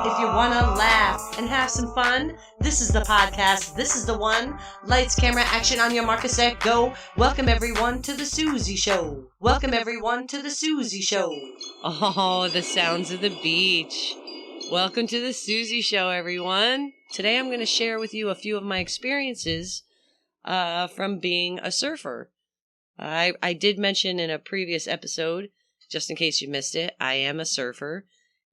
If you want to laugh and have some fun, this is the podcast. This is the one. Lights, camera, action, on your mark, set, go. Welcome everyone to the Suezie Show. Welcome everyone to the Suezie Show. Oh, the sounds of the beach. Welcome to the Suezie Show, everyone. Today I'm going to share with you a few of my experiences from being a surfer. I did mention in a previous episode, just in case you missed it, I am a surfer.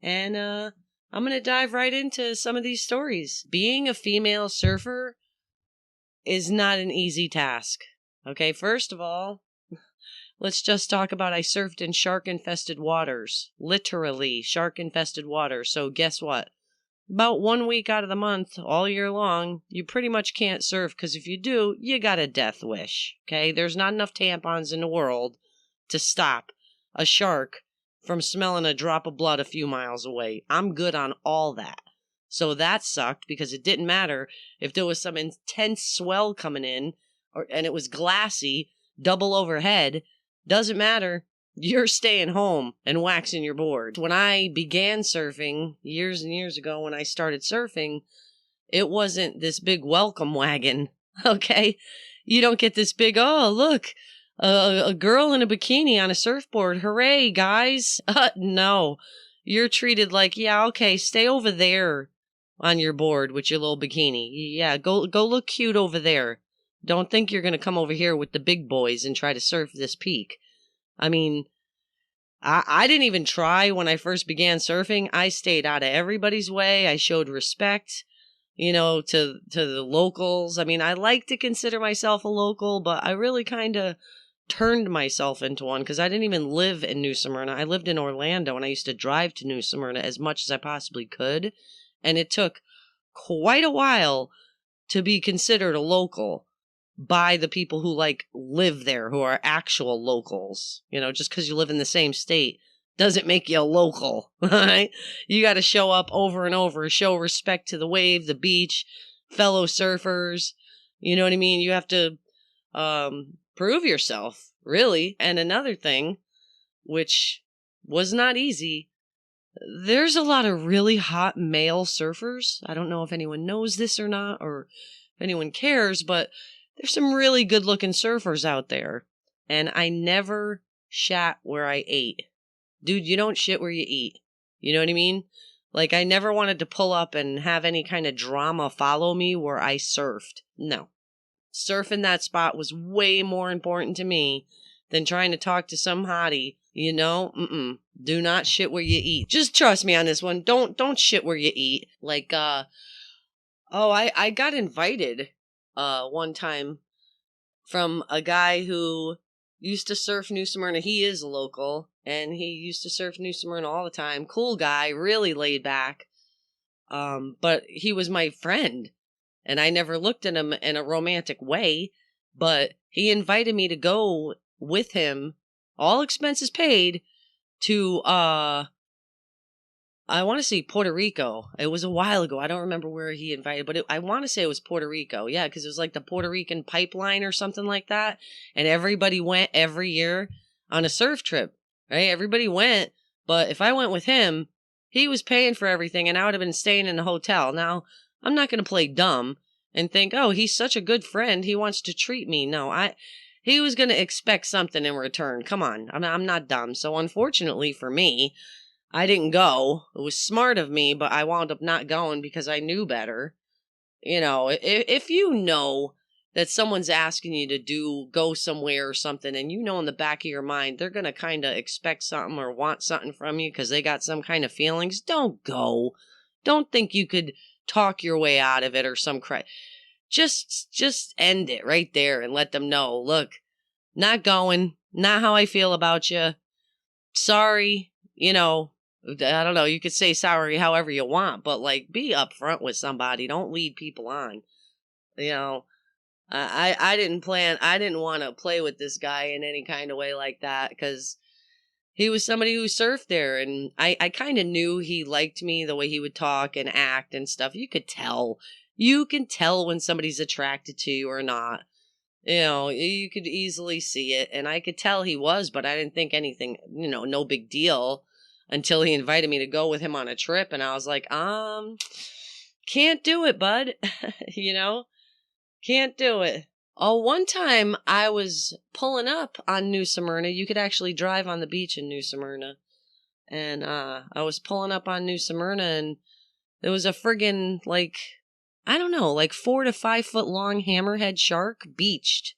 And I'm going to dive right into some of these stories. Being a female surfer is not an easy task. Okay, first of all, let's just talk about I surfed in shark-infested waters. Literally shark-infested waters. So guess what? About 1 week out of the month, all year long, you pretty much can't surf because if you do, you got a death wish. Okay? There's not enough tampons in the world to stop a shark from smelling a drop of blood a few miles away. I'm good on all that. So that sucked because it didn't matter if there was some intense swell coming in and it was glassy, double overhead. Doesn't matter. You're staying home and waxing your board. When I began surfing years and years ago, when I started surfing, it wasn't this big welcome wagon. Okay. You don't get this big, oh, look, a girl in a bikini on a surfboard. Hooray, guys. No, you're treated like, yeah, okay, stay over there on your board with your little bikini. Yeah, go look cute over there. Don't think you're going to come over here with the big boys and try to surf this peak. I mean, I didn't even try when I first began surfing. I stayed out of everybody's way. I showed respect, to the locals. I mean, I like to consider myself a local, but I really kind of turned myself into one because I didn't even live in New Smyrna. I lived in Orlando and I used to drive to New Smyrna as much as I possibly could. And it took quite a while to be considered a local by the people who live there, who are actual locals. Just because you live in the same state doesn't make you a local, right? You got to show up over and over, show respect to the wave, the beach, fellow surfers. You know what I mean? You have to prove yourself, really. And another thing, which was not easy, there's a lot of really hot male surfers. I don't know if anyone knows this or not, or if anyone cares, but there's some really good looking surfers out there. And I never shat where I ate. Dude, you don't shit where you eat. You know what I mean? I never wanted to pull up and have any kind of drama follow me where I surfed. No. Surfing that spot was way more important to me than trying to talk to some hottie. Do not shit where you eat. Just trust me on this one. Don't shit where you eat. I got invited one time from a guy who used to surf New Smyrna. He is a local, and he used to surf New Smyrna all the time. Cool guy, really laid back. But he was my friend, and I never looked at him in a romantic way, but he invited me to go with him, all expenses paid, to I want to say Puerto Rico. It was a while ago. I don't remember where he invited, but I want to say it was Puerto Rico. Yeah, because it was like the Puerto Rican pipeline or something like that. And everybody went every year on a surf trip, right? Everybody went. But if I went with him, he was paying for everything and I would have been staying in a hotel. Now, I'm not going to play dumb and think, oh, he's such a good friend. He wants to treat me. No, he was going to expect something in return. Come on. I'm not dumb. So unfortunately for me, I didn't go. It was smart of me, but I wound up not going because I knew better. If you know that someone's asking you to go somewhere or something, and in the back of your mind, they're going to kind of expect something or want something from you because they got some kind of feelings, don't go. Don't think you could talk your way out of it or some crap. Just end it right there and let them know, look, not going, not how I feel about you. Sorry, I don't know, you could say sorry however you want, but be upfront with somebody. Don't lead people on. I didn't want to play with this guy in any kind of way like that because he was somebody who surfed there, and I kind of knew he liked me, the way he would talk and act and stuff. You could tell. You can tell when somebody's attracted to you or not. You could easily see it, and I could tell he was, but I didn't think anything, no big deal. until he invited me to go with him on a trip. And I was like, can't do it, bud. You know, can't do it. Oh, one time I was pulling up on New Smyrna. You could actually drive on the beach in New Smyrna. And I was pulling up on New Smyrna, and there was a friggin', like, I don't know, like 4 to 5 foot long hammerhead shark beached.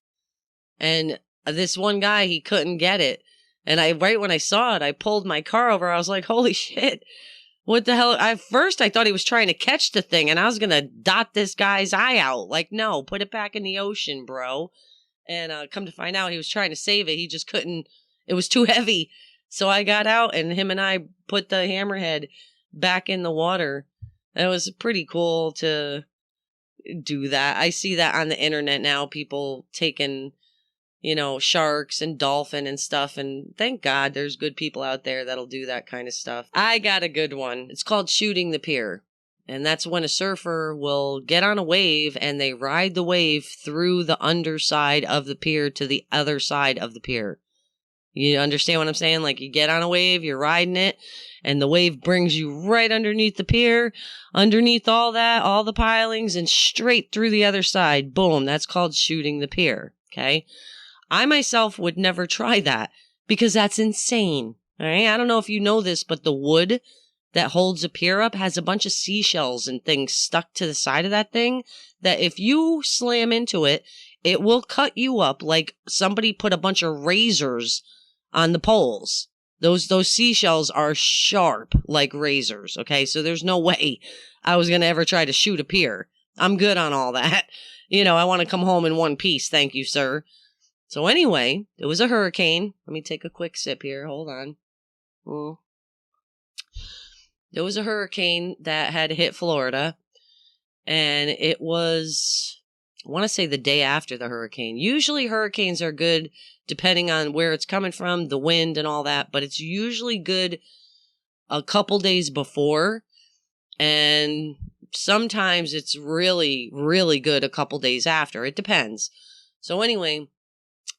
And this one guy, he couldn't get it. And right when I saw it, I pulled my car over. I was like, holy shit. What the hell? At first, I thought he was trying to catch the thing, and I was going to dot this guy's eye out. Like, no, put it back in the ocean, bro. And come to find out, he was trying to save it. He just couldn't. It was too heavy. So I got out, and him and I put the hammerhead back in the water. It was pretty cool to do that. I see that on the internet now, people taking, you know, sharks and dolphin and stuff. And thank God there's good people out there that'll do that kind of stuff. I got a good one. It's called shooting the pier. And that's when a surfer will get on a wave and they ride the wave through the underside of the pier to the other side of the pier. You understand what I'm saying? Like, you get on a wave, you're riding it, and the wave brings you right underneath the pier, underneath all that, all the pilings, and straight through the other side. Boom. That's called shooting the pier. Okay. I myself would never try that because that's insane. All right. I don't know if you know this, but the wood that holds a pier up has a bunch of seashells and things stuck to the side of that thing that if you slam into it, it will cut you up like somebody put a bunch of razors on the poles. Those seashells are sharp like razors. Okay. So there's no way I was going to ever try to shoot a pier. I'm good on all that. You know, I want to come home in one piece. Thank you, sir. So anyway, it was a hurricane. Let me take a quick sip here. Hold on. There was a hurricane that had hit Florida, and it was, I want to say, the day after the hurricane. Usually hurricanes are good depending on where it's coming from, the wind and all that, but it's usually good a couple days before, and sometimes it's really, really good a couple days after. It depends. So anyway,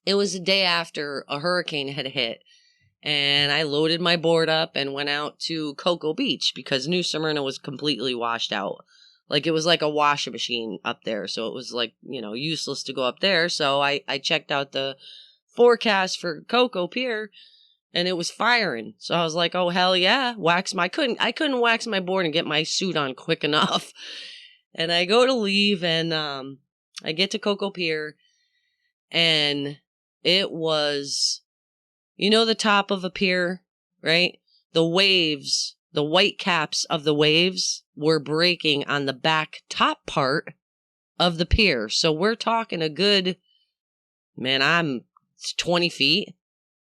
it was the day after a hurricane had hit, and I loaded my board up and went out to Cocoa Beach because New Smyrna was completely washed out. Like, it was like a washing machine up there. So it was like, you know, useless to go up there. So I checked out the forecast for Cocoa Pier, and it was firing. So I was like, oh, hell yeah. I couldn't wax my board and get my suit on quick enough. And I go to leave, and I get to Cocoa Pier, and it was, you know, the top of a pier, right? The waves, the white caps of the waves were breaking on the back top part of the pier. So we're talking a good, man, it's 20 feet.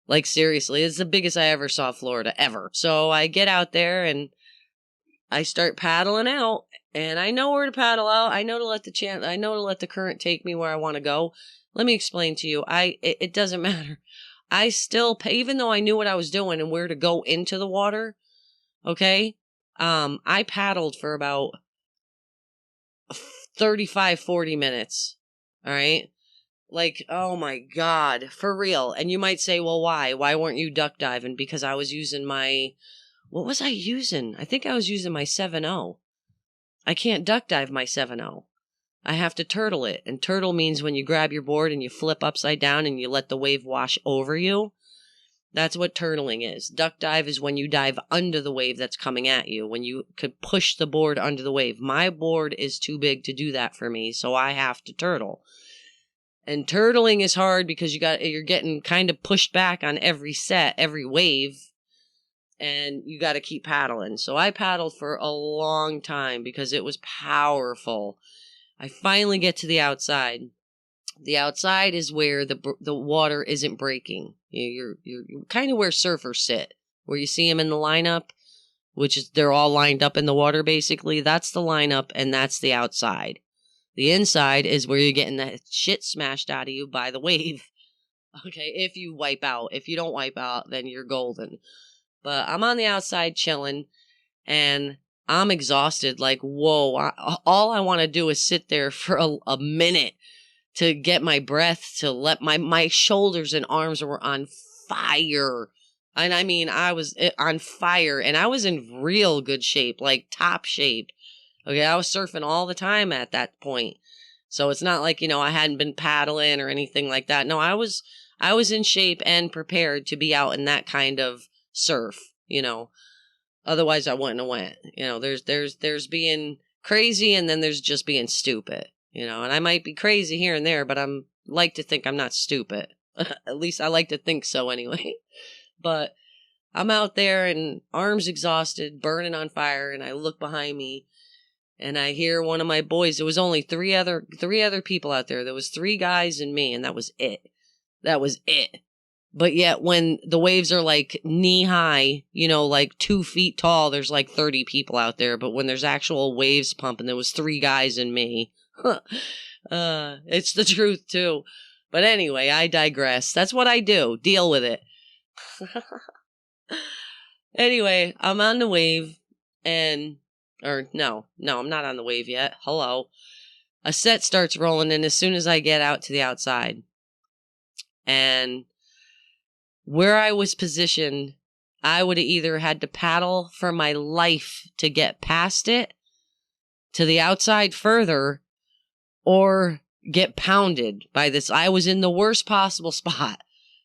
Like, seriously, it's the biggest I ever saw Florida ever. So I get out there and I start paddling out, and I know where to paddle out. I know to let the current take me where I want to go. Let me explain to you. It doesn't matter. I still, even though I knew what I was doing and where to go into the water, okay, I paddled for about 35, 40 minutes, all right? Like, oh my God, for real. And you might say, well, why? Why weren't you duck diving? Because I was using what was I using? I think I was using my 7.0. I can't duck dive my 7.0. I have to turtle it. And turtle means when you grab your board and you flip upside down and you let the wave wash over you. That's what turtling is. Duck dive is when you dive under the wave that's coming at you, when you could push the board under the wave. My board is too big to do that for me, so I have to turtle. And turtling is hard because you're getting kind of pushed back on every wave, and you got to keep paddling. So I paddled for a long time because it was powerful. I finally get to the outside. The outside is where the water isn't breaking. You're kind of where surfers sit, where you see them in the lineup, which is they're all lined up in the water basically. That's the lineup, and that's the outside. The inside is where you're getting the shit smashed out of you by the wave. Okay, if you wipe out. If you don't wipe out, then you're golden. But I'm on the outside chilling, and I'm exhausted. Like, whoa, all I want to do is sit there for a minute to get my breath, to let my shoulders and arms were on fire. And I mean, I was on fire, and I was in real good shape, like top shape. Okay, I was surfing all the time at that point. So it's not like, I hadn't been paddling or anything like that. No, I was in shape and prepared to be out in that kind of surf, Otherwise I wouldn't have went. There's being crazy, and then there's just being stupid, and I might be crazy here and there, but I'm like to think I'm not stupid. At least I like to think so anyway. But I'm out there and arms exhausted, burning on fire, and I look behind me and I hear one of my boys. There was only three other people out there. There was 3 guys and me, and that was it. That was it. But yet when the waves are like knee high, like 2 feet tall, there's like 30 people out there. But when there's actual waves pumping, there was 3 guys and me. It's the truth too. But anyway, I digress. That's what I do. Deal with it. Anyway, I'm on the wave no, I'm not on the wave yet. Hello. A set starts rolling, and as soon as I get out to the outside, and where I was positioned, I would have either had to paddle for my life to get past it to the outside further, or get pounded by this. I was in the worst possible spot,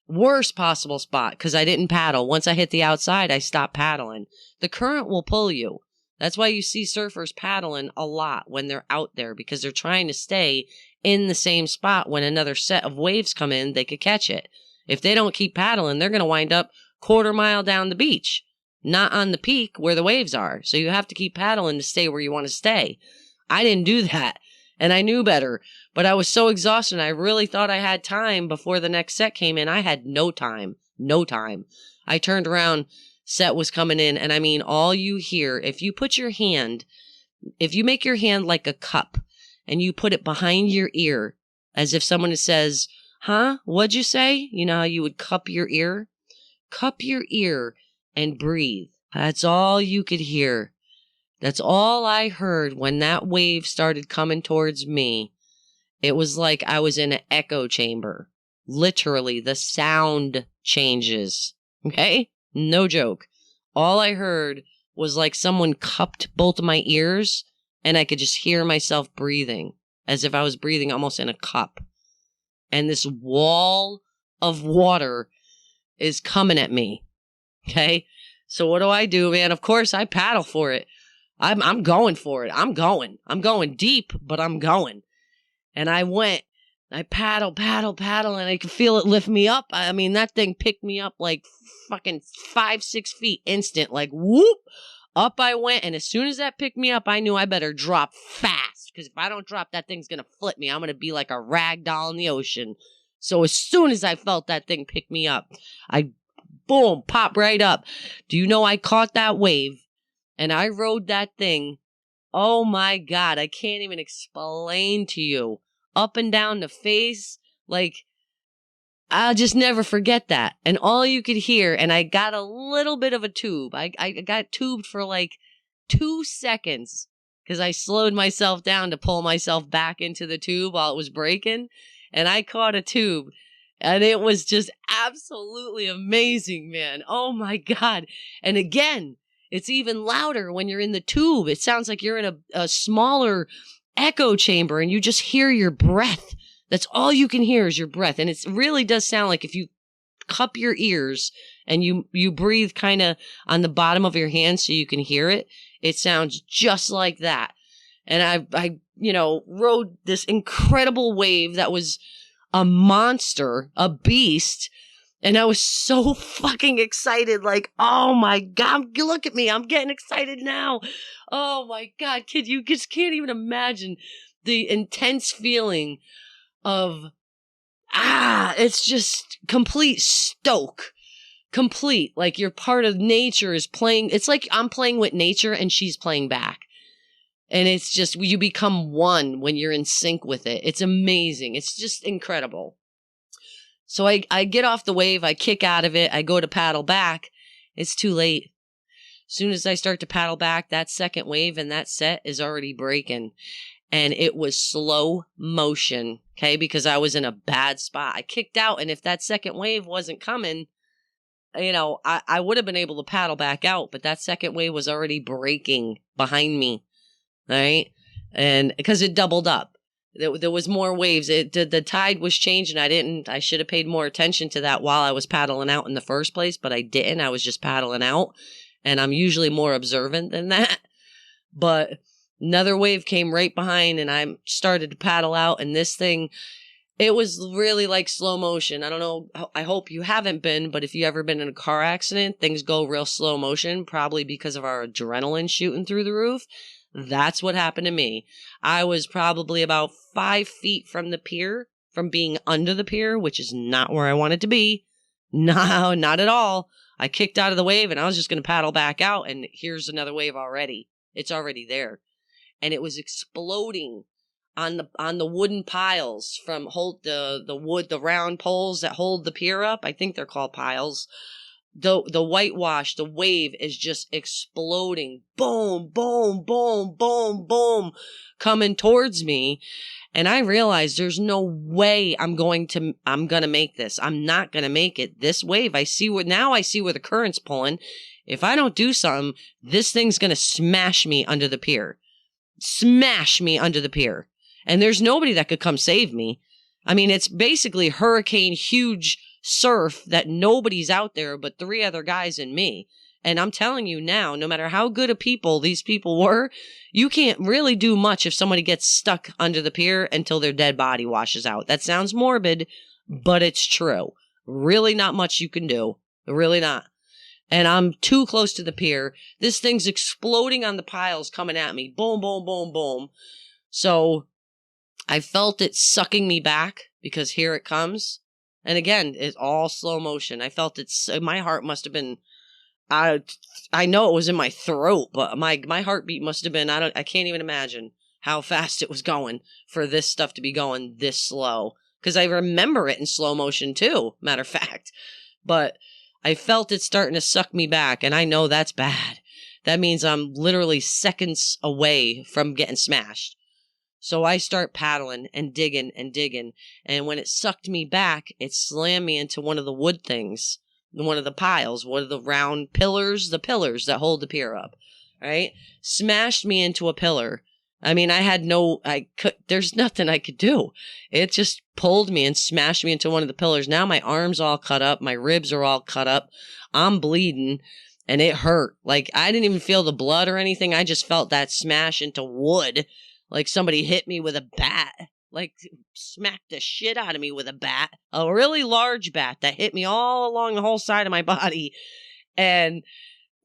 because I didn't paddle. Once I hit the outside, I stopped paddling. The current will pull you. That's why you see surfers paddling a lot when they're out there, because they're trying to stay in the same spot. When another set of waves come in, they could catch it. If they don't keep paddling, they're going to wind up 1/4 mile down the beach, not on the peak where the waves are. So you have to keep paddling to stay where you want to stay. I didn't do that, and I knew better, but I was so exhausted. I really thought I had time before the next set came in. I had no time. I turned around, set was coming in, and I mean, all you hear, if you make your hand like a cup and you put it behind your ear, as if someone says, huh? What'd you say? You know how you would cup your ear? Cup your ear and breathe. That's all you could hear. That's all I heard when that wave started coming towards me. It was like I was in an echo chamber. Literally, the sound changes. Okay? No joke. All I heard was like someone cupped both of my ears, and I could just hear myself breathing, as if I was breathing almost in a cup. And this wall of water is coming at me. Okay? So what do, man? Of course, I paddle for it. I'm going for it. I'm going deep, but I'm going. And I paddle, and I could feel it lift me up. I mean, that thing picked me up like fucking 5-6 feet instant, like whoop, up I went. And as soon as that picked me up, I knew I better drop fast, because if I don't drop, that thing's going to flip me. I'm going to be like a rag doll in the ocean. So as soon as I felt that thing pick me up, I boom, pop right up. Do you know I caught that wave and I rode that thing? Oh my God, I can't even explain to you. Up and down the face, like, I'll just never forget that. And all you could hear, and I got a little bit of a tube. I got tubed for like 2 seconds, because I slowed myself down to pull myself back into the tube while it was breaking. And I caught a tube, and it was just absolutely amazing, man. Oh my God. And again, it's even louder when you're in the tube. It sounds like you're in a smaller echo chamber, and you just hear your breath. That's all you can hear is your breath. And it really does sound like if you cup your ears and you breathe kind of on the bottom of your hand so you can hear it, it sounds just like that. And I rode this incredible wave that was a monster, a beast. And I was so fucking excited. Like, oh my God, look at me. I'm getting excited now. Oh my God, kid, you just can't even imagine the intense feeling of, it's just complete stoke. Complete. Like you're part of nature is playing. It's like I'm playing with nature and she's playing back. And it's just, you become one when you're in sync with it. It's amazing. It's just incredible. So I get off the wave, I kick out of it, I go to paddle back. It's too late. As soon as I start to paddle back, that second wave and that set is already breaking. And it was slow motion, okay, because I was in a bad spot. I kicked out, and if that second wave wasn't coming, I would have been able to paddle back out, but that second wave was already breaking behind me. Right. And because it doubled up, there was more waves. The tide was changing. I should have paid more attention to that while I was paddling out in the first place, but I didn't. I was just paddling out, and I'm usually more observant than that. But another wave came right behind, and I started to paddle out, and this thing, it was really like slow motion. I don't know. I hope you haven't been, but if you ever been in a car accident, things go real slow motion, probably because of our adrenaline shooting through the roof. That's what happened to me. I was probably about 5 feet from the pier, from being under the pier, which is not where I wanted to be. No, not at all. I kicked out of the wave and I was just going to paddle back out, and here's another wave already. It's already there. And it was exploding on the wooden piles from the round poles that hold the pier up. I think they're called piles. The whitewash, the wave is just exploding. Boom, boom, boom, boom, boom, coming towards me. And I realized there's no way I'm gonna make this. I'm not gonna make it. This wave, I see where the current's pulling. If I don't do something, this thing's gonna smash me under the pier. Smash me under the pier. And there's nobody that could come save me. I mean, it's basically hurricane huge surf that nobody's out there but 3 other guys and me. And I'm telling you now, no matter how good of people these people were, you can't really do much if somebody gets stuck under the pier until their dead body washes out. That sounds morbid, but it's true. Really not much you can do. Really not. And I'm too close to the pier. This thing's exploding on the piles coming at me. Boom, boom, boom, boom. So I felt it sucking me back because here it comes. And again, it's all slow motion. I felt it. My heart must have been, I know it was in my throat, but my heartbeat must have been, I can't even imagine how fast it was going for this stuff to be going this slow. Because I remember it in slow motion too, matter of fact. But I felt it starting to suck me back, and I know that's bad. That means I'm literally seconds away from getting smashed. So I start paddling and digging, and when it sucked me back, it slammed me into one of the wood things, one of the piles, one of the round pillars, the pillars that hold the pier up, right? Smashed me into a pillar. I mean, there's nothing I could do. It just pulled me and smashed me into one of the pillars. Now my arm's all cut up, my ribs are all cut up, I'm bleeding, and it hurt. Like, I didn't even feel the blood or anything. I just felt that smash into wood. Like somebody hit me with a bat, like smacked the shit out of me with a bat, a really large bat that hit me all along the whole side of my body. And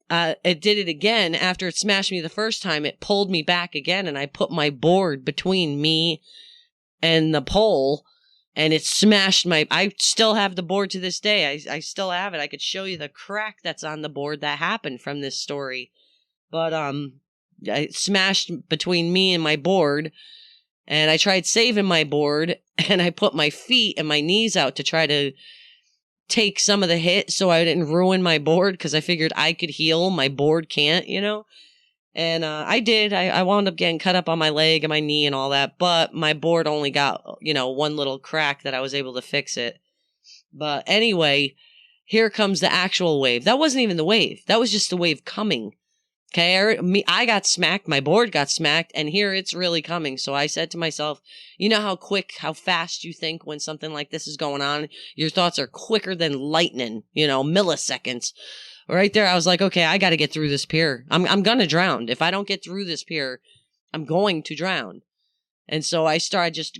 it did it again. After it smashed me the first time, it pulled me back again, and I put my board between me and the pole, and it smashed I still have the board to this day. I still have it. I could show you the crack that's on the board that happened from this story. But, I smashed between me and my board, and I tried saving my board, and I put my feet and my knees out to try to take some of the hit so I didn't ruin my board, because I figured I could heal. My board can't, And I did. I wound up getting cut up on my leg and my knee and all that, but my board only got, one little crack that I was able to fix it. But anyway, here comes the actual wave. That wasn't even the wave. That was just the wave coming. Okay, I got smacked, my board got smacked, and here it's really coming. So I said to myself, you know how fast you think when something like this is going on? Your thoughts are quicker than lightning, milliseconds. Right there, I was like, okay, I got to get through this pier. I'm going to drown. If I don't get through this pier, I'm going to drown. And so I just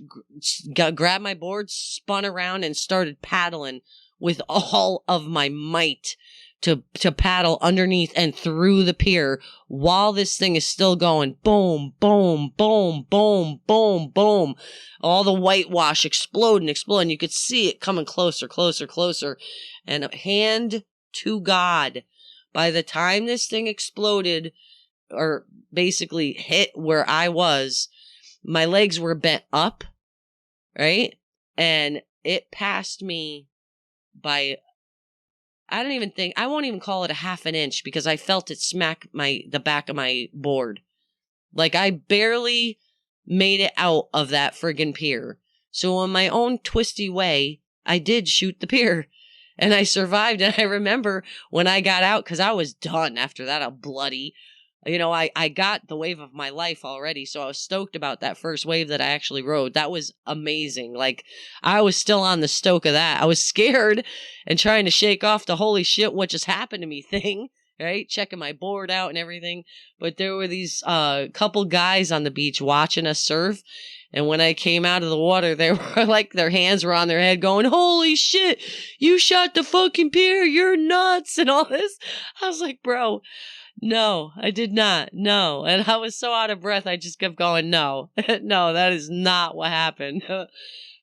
grabbed my board, spun around, and started paddling with all of my might to paddle underneath and through the pier while this thing is still going. Boom, boom, boom, boom, boom, boom. All the whitewash exploding. You could see it coming closer, closer, closer. And hand to God, by the time this thing exploded, or basically hit where I was, my legs were bent up, right? And it passed me by, I won't even call it a half an inch, because I felt it smack the back of my board. Like, I barely made it out of that friggin' pier. So in my own twisty way, I did shoot the pier. And I survived. And I remember when I got out, because I was done after that, I'm bloody. I got the wave of my life already. So I was stoked about that first wave that I actually rode. That was amazing. Like, I was still on the stoke of that. I was scared and trying to shake off the holy shit, what just happened to me thing, right? Checking my board out and everything. But there were these couple guys on the beach watching us surf. And when I came out of the water, they were like, their hands were on their head going, holy shit, you shot the fucking pier. You're nuts and all this. I was like, bro, no, I did not. No. And I was so out of breath. I just kept going, no, no, that is not what happened.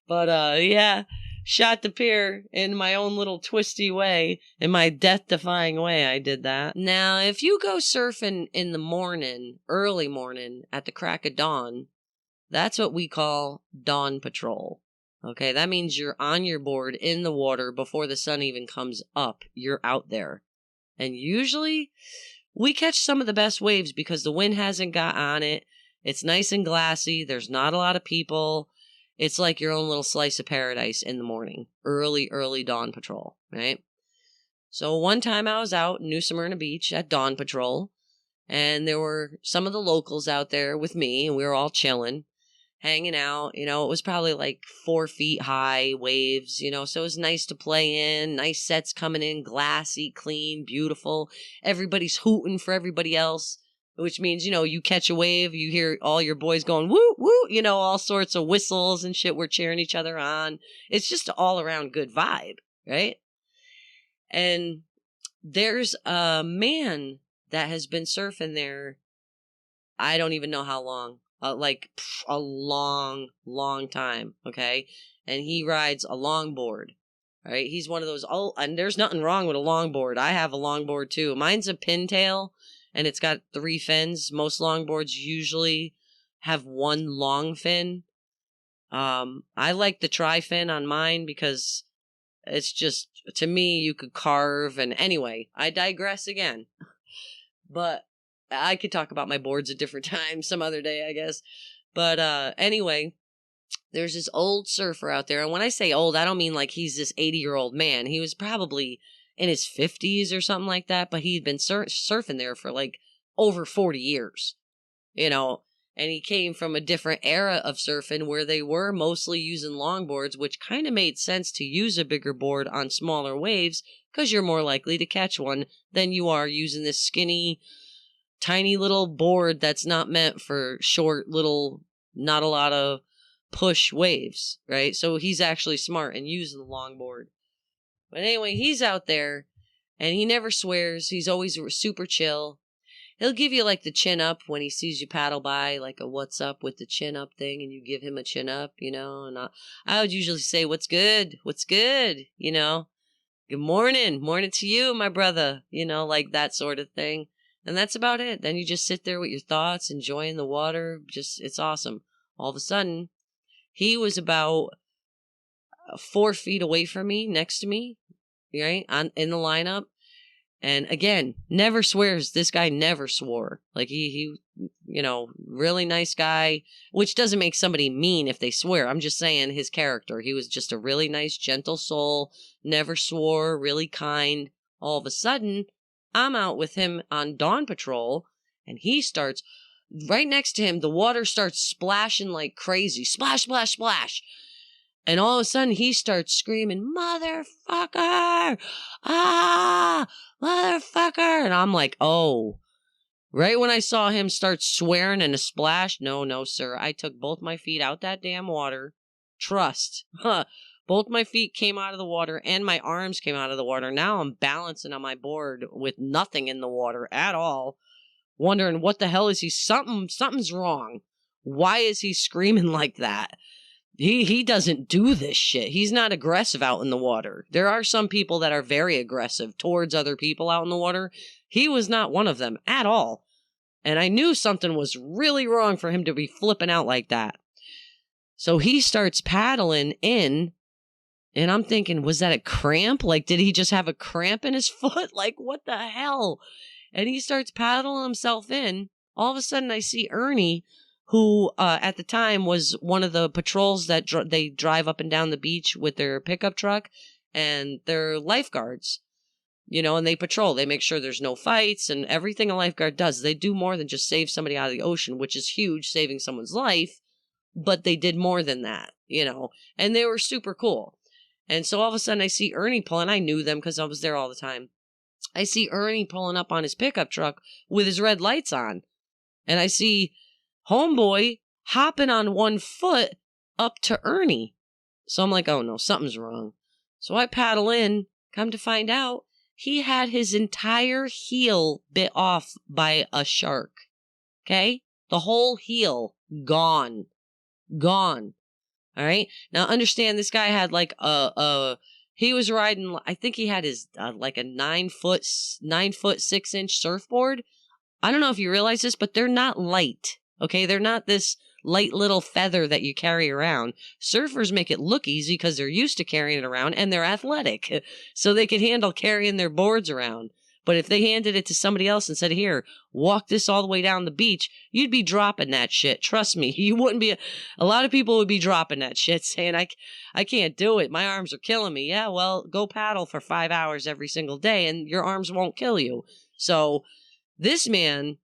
But, yeah, shot the pier in my own little twisty way, in my death defying way. I did that. Now, if you go surfing in the morning, early morning at the crack of dawn, that's what we call dawn patrol. Okay, that means you're on your board in the water before the sun even comes up. You're out there. And usually we catch some of the best waves because the wind hasn't got on it. It's nice and glassy. There's not a lot of people. It's like your own little slice of paradise in the morning. Early dawn patrol, right? So one time I was out in New Smyrna Beach at dawn patrol, and there were some of the locals out there with me, and we were all chilling, hanging out. It was probably like 4 feet high waves, so it was nice to play in. Nice sets coming in, glassy, clean, beautiful. Everybody's hooting for everybody else, which means, you catch a wave, you hear all your boys going, woo, woo, all sorts of whistles and shit. We're cheering each other on. It's just an all around good vibe, right? And there's a man that has been surfing there. I don't even know how long. A long time, okay? And he rides a longboard, right? He's one of those, and there's nothing wrong with a longboard. I have a longboard too. Mine's a pintail, and it's got 3 fins. Most longboards usually have 1 long fin. I like the tri-fin on mine because it's just, to me, you could carve, and anyway, I digress again. But I could talk about my boards at different times some other day, I guess. But anyway, there's this old surfer out there. And when I say old, I don't mean like he's this 80-year-old man. He was probably in his 50s or something like that. But he'd been surfing there for like over 40 years, And he came from a different era of surfing where they were mostly using longboards, which kind of made sense to use a bigger board on smaller waves because you're more likely to catch one than you are using this skinny, tiny little board that's not meant for short little, not a lot of push waves, right? So he's actually smart and using the longboard. But anyway, he's out there and he never swears. He's always super chill. He'll give you like the chin up when he sees you paddle by, like a what's up with the chin up thing, and you give him a chin up, and I would usually say, what's good, good morning to you, my brother, like that sort of thing. And that's about it. Then you just sit there with your thoughts, enjoying the water. It's awesome. All of a sudden, he was about 4 feet away from me, next to me, right, in the lineup. And again, never swears. This guy never swore. Like he, really nice guy, which doesn't make somebody mean if they swear. I'm just saying his character. He was just a really nice, gentle soul, never swore, really kind. All of a sudden, I'm out with him on dawn patrol, and he starts, right next to him, the water starts splashing like crazy. Splash, splash, splash. And all of a sudden, he starts screaming, motherfucker! Ah! Motherfucker! And I'm like, oh. Right when I saw him start swearing and a splash, no, sir. I took both my feet out that damn water. Trust. Both my feet came out of the water and my arms came out of the water. Now I'm balancing on my board with nothing in the water at all. Wondering what the hell is he? Something's wrong. Why is he screaming like that? He doesn't do this shit. He's not aggressive out in the water. There are some people that are very aggressive towards other people out in the water. He was not one of them at all. And I knew something was really wrong for him to be flipping out like that. So he starts paddling in. And I'm thinking, was that a cramp? Like, did he just have a cramp in his foot? Like, what the hell? And he starts paddling himself in. All of a sudden, I see Ernie, who at the time was one of the patrols that they drive up and down the beach with their pickup truck. and they're lifeguards, and they patrol. They make sure there's no fights and everything a lifeguard does. They do more than just save somebody out of the ocean, which is huge, saving someone's life. But they did more than that, and they were super cool. And so all of a sudden I see Ernie pulling. I knew them because I was there all the time. I see Ernie pulling up on his pickup truck with his red lights on. And I see homeboy hopping on one foot up to Ernie. So I'm like, oh no, something's wrong. So I paddle in, come to find out, he had his entire heel bit off by a shark. Okay? The whole heel gone. Gone. All right. Now understand, this guy had like he was riding, I think he had his like a 9 foot 6 inch surfboard. I don't know if you realize this, but they're not light. Okay. They're not this light little feather that you carry around. Surfers make it look easy because they're used to carrying it around and they're athletic. So they could handle carrying their boards around. But if they handed it to somebody else and said, here, walk this all the way down the beach, you'd be dropping that shit. Trust me. You wouldn't be. A lot of people would be dropping that shit saying, I can't do it. My arms are killing me. Yeah, well, go paddle for 5 hours every single day and your arms won't kill you. So this man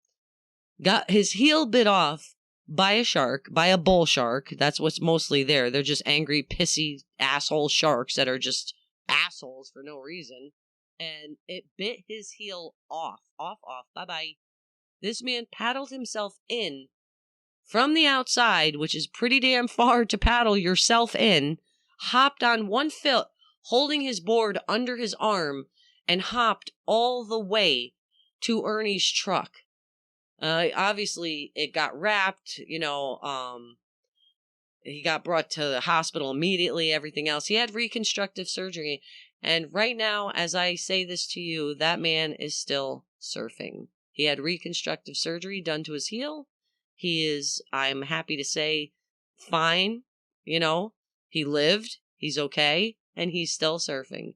got his heel bit off by a shark, by a bull shark. That's what's mostly there. They're just angry, pissy, asshole sharks that are just assholes for no reason. And it bit his heel off, bye-bye. This man paddled himself in from the outside, which is pretty damn far to paddle yourself in, hopped on one foot, holding his board under his arm, and hopped all the way to Ernie's truck. Obviously, it got wrapped, he got brought to the hospital immediately, everything else. He had reconstructive surgery. And right now, as I say this to you, that man is still surfing. He had reconstructive surgery done to his heel. He is, I'm happy to say, fine. He lived, he's okay, and he's still surfing.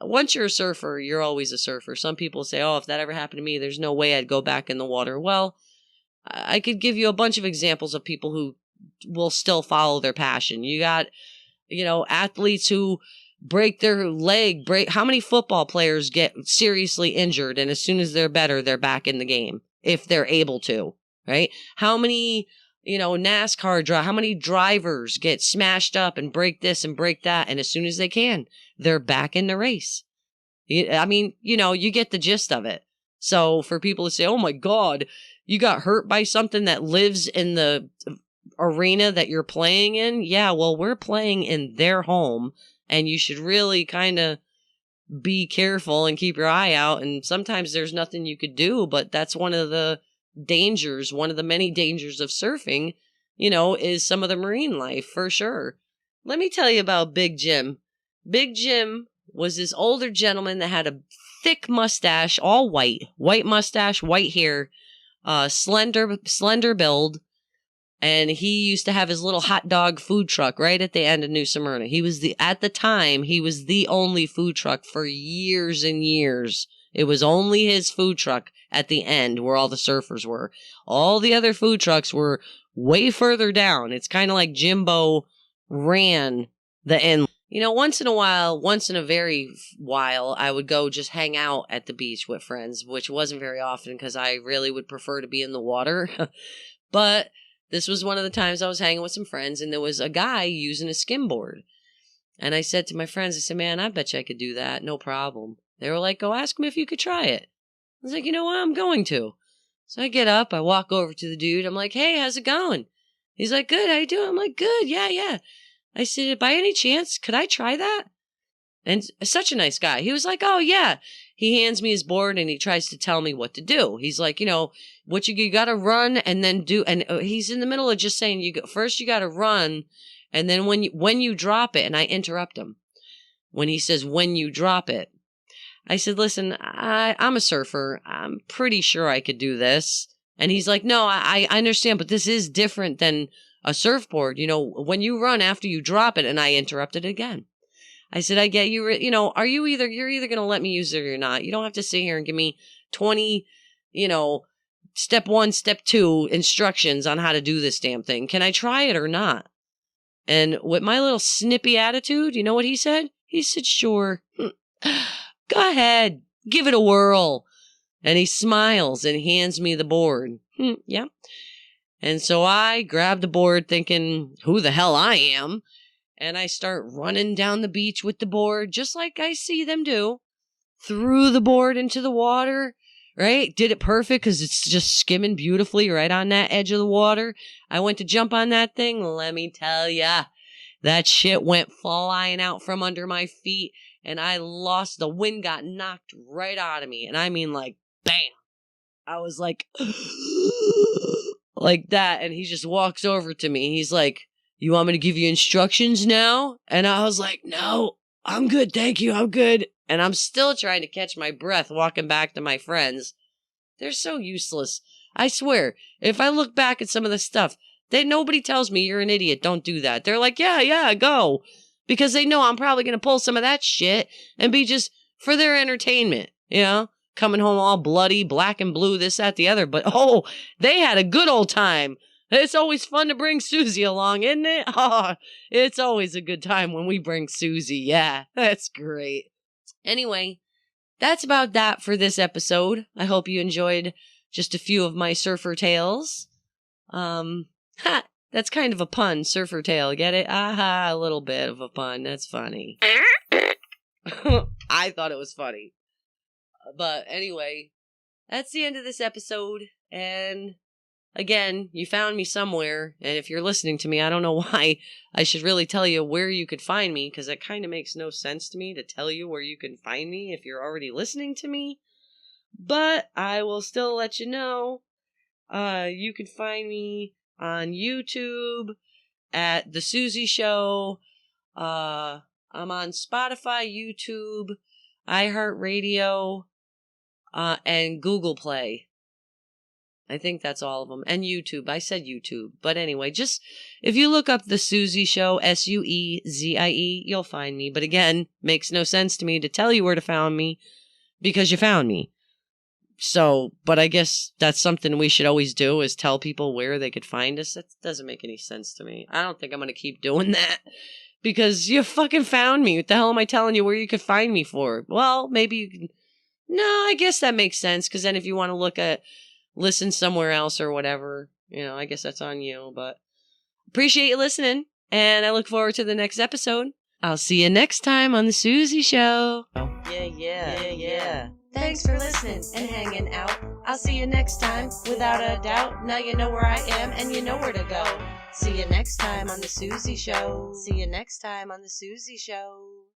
Once you're a surfer, you're always a surfer. Some people say, oh, if that ever happened to me, there's no way I'd go back in the water. Well, I could give you a bunch of examples of people who will still follow their passion. You got, athletes who break their leg, how many football players get seriously injured and as soon as they're better, they're back in the game if they're able to, right? How many, NASCAR how many drivers get smashed up and break this and break that, and as soon as they can, they're back in the race. I mean, you get the gist of it. So for people to say, oh my God, you got hurt by something that lives in the arena that you're playing in. Yeah, well, we're playing in their home. And you should really kind of be careful and keep your eye out. And sometimes there's nothing you could do, but that's one of the dangers, one of the many dangers of surfing, is some of the marine life for sure. Let me tell you about Big Jim. Big Jim was this older gentleman that had a thick mustache, all white mustache, white hair, slender build. And he used to have his little hot dog food truck right at the end of New Smyrna. At the time, he was the only food truck for years and years. It was only his food truck at the end where all the surfers were. All the other food trucks were way further down. It's kind of like Jimbo ran the end. Once in a very while, I would go just hang out at the beach with friends, which wasn't very often because I really would prefer to be in the water. But this was one of the times I was hanging with some friends, and there was a guy using a skimboard. And I said to my friends, I said, man, I bet you I could do that. No problem. They were like, go ask him if you could try it. I was like, you know what? I'm going to. So I get up, I walk over to the dude. I'm like, hey, how's it going? He's like, good. How you doing? I'm like, good. Yeah. I said, by any chance, could I try that? And such a nice guy. He was like, oh, yeah. He hands me his board and he tries to tell me what to do. He's like, what you got to run and then do. And he's in the middle of just saying, first you got to run. And then when you drop it, and I interrupt him when he says, when you drop it, I said, listen, I'm a surfer. I'm pretty sure I could do this. And he's like, no, I understand, but this is different than a surfboard. When you run after you drop it, and I interrupted again. I said, I get you, you're either going to let me use it or you're not. You don't have to sit here and give me 20, step 1, step 2 instructions on how to do this damn thing. Can I try it or not? And with my little snippy attitude, you know what he said? He said, sure. Go ahead. Give it a whirl. And he smiles and hands me the board. Yeah. And so I grab the board thinking, who the hell I am? And I start running down the beach with the board, just like I see them do. Threw the board into the water, right? Did it perfect because it's just skimming beautifully right on that edge of the water. I went to jump on that thing. Let me tell ya, that shit went flying out from under my feet. And I lost, the wind got knocked right out of me. And I mean like, bam. I was like, like that. And he just walks over to me. He's like, you want me to give you instructions now? And I was like, no, I'm good. Thank you. I'm good. And I'm still trying to catch my breath walking back to my friends. They're so useless. I swear, if I look back at some of the stuff, nobody tells me you're an idiot. Don't do that. They're like, yeah, go. Because they know I'm probably going to pull some of that shit and be just for their entertainment, you know? Coming home all bloody, black and blue, this, that, the other. But, oh, they had a good old time. It's always fun to bring Suezie along, isn't it? Oh, it's always a good time when we bring Suezie. Yeah, that's great. Anyway, that's about that for this episode. I hope you enjoyed just a few of my surfer tales. That's kind of a pun, surfer tale. Get it? Aha, a little bit of a pun. That's funny. I thought it was funny. But anyway, that's the end of this episode. And again, you found me somewhere. And if you're listening to me, I don't know why I should really tell you where you could find me, because it kind of makes no sense to me to tell you where you can find me if you're already listening to me. But I will still let you know. You can find me on YouTube at The Suezie Show. I'm on Spotify, YouTube, iHeartRadio, and Google Play. I think that's all of them. And YouTube. I said YouTube. But anyway, just if you look up The Suezie Show, Suezie, you'll find me. But again, makes no sense to me to tell you where to find me because you found me. So, but I guess that's something we should always do, is tell people where they could find us. That doesn't make any sense to me. I don't think I'm going to keep doing that because you fucking found me. What the hell am I telling you where you could find me for? Well, maybe you can. No, I guess that makes sense, because then if you want to listen somewhere else or whatever, I guess that's on you. But appreciate you listening, and I look forward to the next episode. I'll see you next time on The Suezie Show. Yeah. Thanks for listening and hanging out. I'll see you next time, without a doubt. Now you know where I am and you know where to go. See you next time on The Suezie Show. See you next time on The Suezie Show.